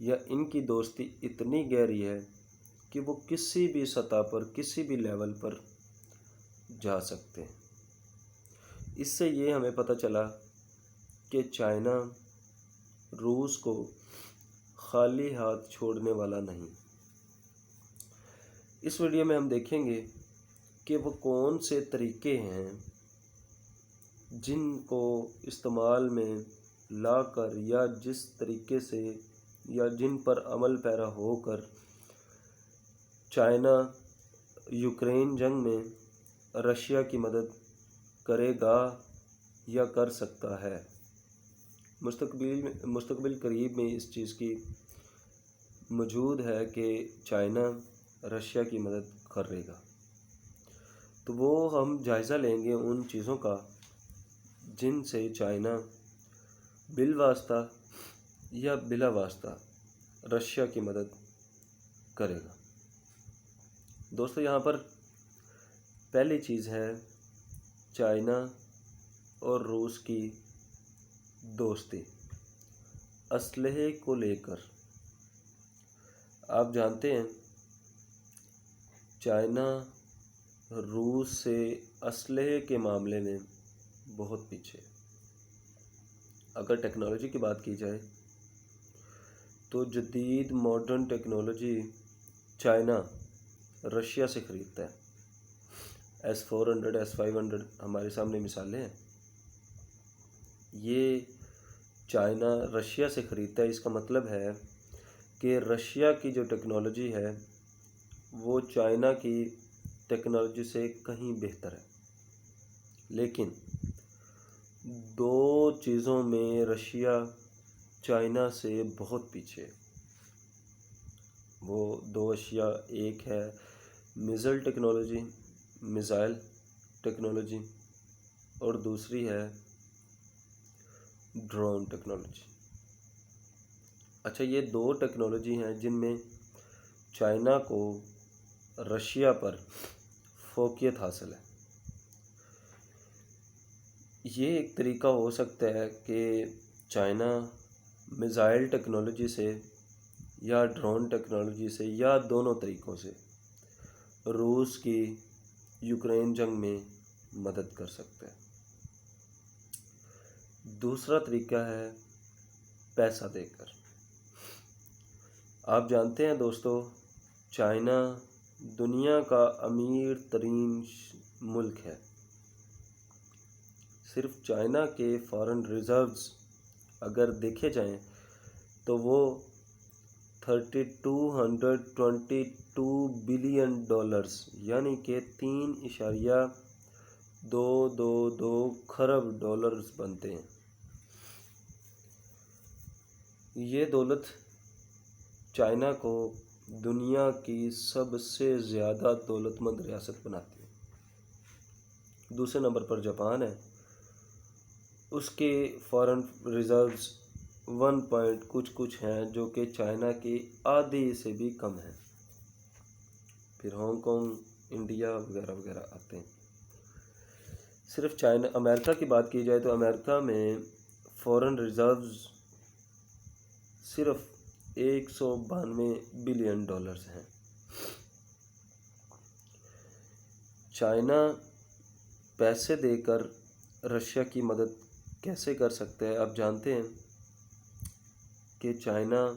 یا ان کی دوستی اتنی گہری ہے کہ وہ کسی بھی سطح پر کسی بھی لیول پر جا سکتے ہیں۔ اس سے یہ ہمیں پتہ چلا کہ چائنا روس کو خالی ہاتھ چھوڑنے والا نہیں۔ اس ویڈیو میں ہم دیکھیں گے کہ وہ کون سے طریقے ہیں جن کو استعمال میں لا کر یا جس طریقے سے یا جن پر عمل پیرا ہو کر چائنا یوکرین جنگ میں رشیا کی مدد کرے گا یا کر سکتا ہے۔ مستقبل قریب میں اس چیز کی موجود ہے کہ چائنا رشیا کی مدد کرے گا، تو وہ ہم جائزہ لیں گے ان چیزوں کا جن سے چائنا بالواسطہ یا بلا واسطہ رشیا کی مدد کرے گا۔ دوستو، یہاں پر پہلی چیز ہے چائنا اور روس کی دوستی اسلحے کو لے کر۔ آپ جانتے ہیں چائنا روس سے اسلحے کے معاملے میں بہت پیچھے۔ اگر ٹیکنالوجی کی بات کی جائے تو جدید ماڈرن ٹیکنالوجی چائنا رشیا سے خریدتا ہے۔ S-400 S-500 ہمارے سامنے مثالیں ہیں۔ یہ چائنا رشیا سے خریدتا ہے۔ اس کا مطلب ہے کہ رشیا کی جو ٹیکنالوجی ہے وہ چائنا کی ٹیکنالوجی سے کہیں بہتر ہے، لیکن دو چیزوں میں رشیا چائنا سے بہت پیچھے ہے۔ وہ دو اشیاء، ایک ہے میزائل ٹیکنالوجی اور دوسری ہے ڈرون ٹیکنالوجی۔ اچھا، یہ دو ٹیکنالوجی ہیں جن میں چائنا کو رشیا پر فوقیت حاصل ہے۔ یہ ایک طریقہ ہو سکتا ہے کہ چائنا میزائل ٹیکنالوجی سے یا ڈرون ٹیکنالوجی سے یا دونوں طریقوں سے روس کی یوکرین جنگ میں مدد کر سکتا ہے۔ دوسرا طریقہ ہے پیسہ دے کر۔ آپ جانتے ہیں دوستو، چائنا دنیا کا امیر ترین ملک ہے۔ صرف چائنا کے فارن ریزروز اگر دیکھے جائیں تو وہ $3222 بلین یعنی کہ 3.222 خرب ڈالرز بنتے ہیں۔ یہ دولت چائنا کو دنیا کی سب سے زیادہ دولت مند ریاست بناتی ہے۔ دوسرے نمبر پر جاپان ہے، اس کے فارن ریزروز 1 کچھ ہیں جو کہ چائنا کی آدھی سے بھی کم ہیں۔ پھر ہانگ کانگ، انڈیا وغیرہ وغیرہ آتے ہیں۔ صرف امریکہ کی بات کی جائے تو امریکہ میں فارن ریزروز صرف $192 بلین ہیں۔ چائنا پیسے دے کر رشیا کی مدد کیسے کر سکتا ہے؟ آپ جانتے ہیں کہ چائنا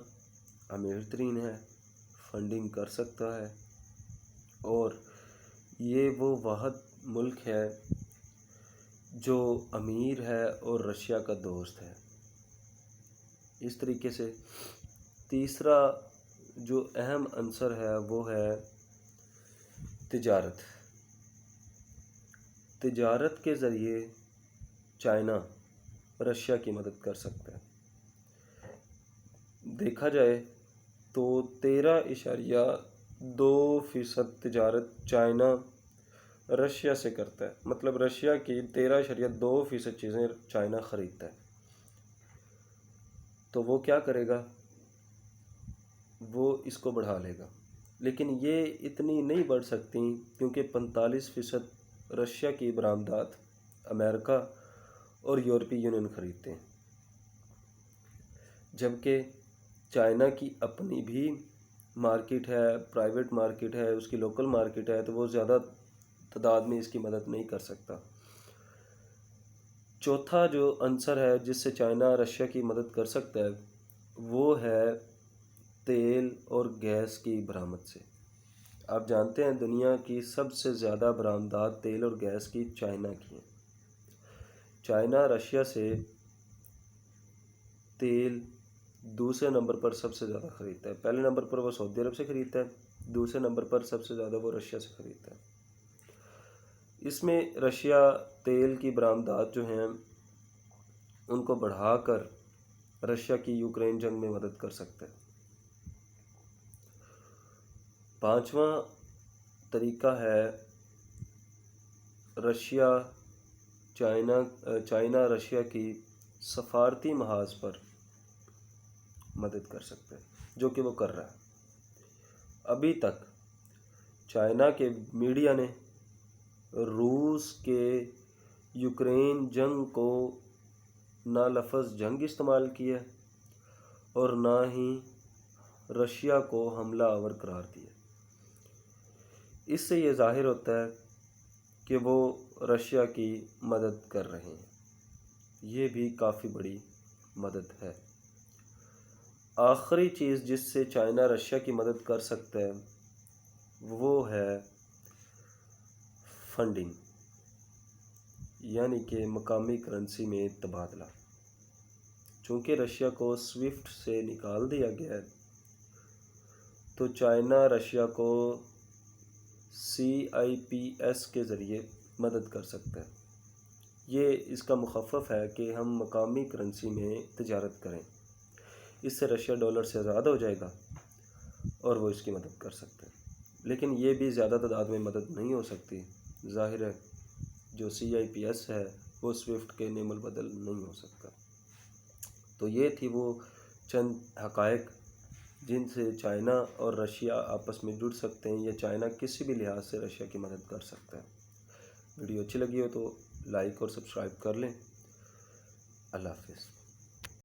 امیر ترین ہے، فنڈنگ کر سکتا ہے، اور یہ وہ واحد ملک ہے جو امیر ہے اور رشیا کا دوست ہے۔ اس طریقے سے تیسرا جو اہم عنصر ہے وہ ہے تجارت۔ تجارت کے ذریعے چائنا رشیا کی مدد کر سکتا ہے۔ دیکھا جائے تو 13.2% تجارت چائنا رشیا سے کرتا ہے، مطلب رشیا کی 13.2% چیزیں چائنا خریدتا ہے۔ تو وہ کیا کرے گا؟ وہ اس کو بڑھا لے گا، لیکن یہ اتنی نہیں بڑھ سکتی کیونکہ 45% رشیا کی برآمدات امریکہ اور یورپی یونین خریدتے ہیں، جبکہ چائنا کی اپنی بھی مارکیٹ ہے، پرائیویٹ مارکیٹ ہے، اس کی لوکل مارکیٹ ہے، تو وہ زیادہ تعداد میں اس کی مدد نہیں کر سکتا۔ چوتھا جو عنصر ہے جس سے چائنا رشیا کی مدد کر سکتا ہے وہ ہے تیل اور گیس کی برآمد سے۔ آپ جانتے ہیں دنیا کی سب سے زیادہ برآمدات تیل اور گیس کی چائنا کی ہیں۔ چائنا رشیا سے تیل دوسرے نمبر پر سب سے زیادہ خریدتا ہے۔ پہلے نمبر پر وہ سعودی عرب سے خریدتا ہے، دوسرے نمبر پر سب سے زیادہ وہ رشیا سے خریدتا ہے۔ اس میں رشیا تیل کی برآمدات جو ہیں ان کو بڑھا کر رشیا کی یوکرین جنگ میں مدد کر سکتا ہے۔ پانچواں طریقہ ہے چائنا رشیا کی سفارتی محاذ پر مدد کر سکتا ہے، جو کہ وہ کر رہا ہے۔ ابھی تک چائنا کے میڈیا نے روس کے یوکرین جنگ کو نہ لفظ جنگ استعمال کیا اور نہ ہی رشیا کو حملہ آور قرار دیا۔ اس سے یہ ظاہر ہوتا ہے کہ وہ رشیا کی مدد کر رہے ہیں۔ یہ بھی کافی بڑی مدد ہے۔ آخری چیز جس سے چائنا رشیا کی مدد کر سکتا ہے وہ ہے فنڈنگ، یعنی کہ مقامی کرنسی میں تبادلہ۔ چونکہ رشیا کو سوئفٹ سے نکال دیا گیا ہے تو چائنا رشیا کو CIPS کے ذریعے مدد کر سکتا ہے۔ یہ اس کا مخفف ہے کہ ہم مقامی کرنسی میں تجارت کریں۔ اس سے رشیا ڈالر سے آزاد ہو جائے گا اور وہ اس کی مدد کر سکتے ہیں۔ لیکن یہ بھی زیادہ تعداد میں مدد نہیں ہو سکتی۔ ظاہر ہے جو CIPS ہے وہ سوئفٹ کے نعم البدل نہیں ہو سکتا۔ تو یہ تھی وہ چند حقائق جن سے چائنا اور رشیا آپس میں جڑ سکتے ہیں یا چائنا کسی بھی لحاظ سے رشیا کی مدد کر سکتا ہے۔ ویڈیو اچھی لگی ہو تو لائک اور سبسکرائب کر لیں۔ اللہ حافظ۔